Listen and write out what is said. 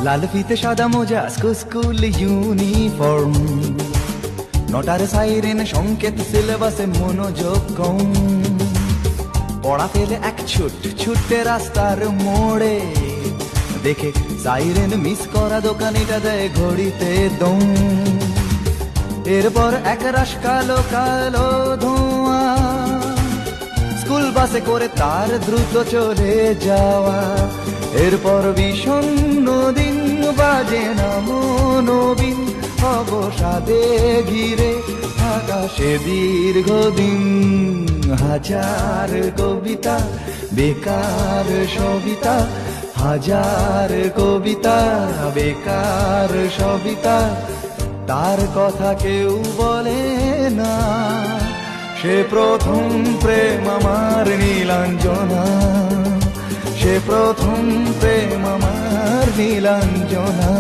লাল ফিতে সাদা মোজা স্কুল ইউনিফর্ম, নটার সাইরেন সংকেত সিলেবাসে মনোযোগ কম। পড়া ফেলে এক ছুটে রাস্তার মোড়ে, দেখে সাইরেন মিস করা দোকানিটা দেয় ঘড়িতে দম। এরপর এক রাশ কালো কালো ধোঁয়া, স্কুল বাসে করে তার দ্রুত চলে যাওয়া। এরপর বিষণ্ণ দিন বাজে না মনোবিন, অবসাদে ঘিরে আকাশে দীর্ঘদিন। হাজার কবিতা বেকার সবিতা, হাজার কবিতা বেকার সবিতা, তার কথা কেউ বলে না। সে প্রথম প্রেম আমার নীলাঞ্জনা, সে প্রথম প্রেম আমার নীলাঞ্জনা।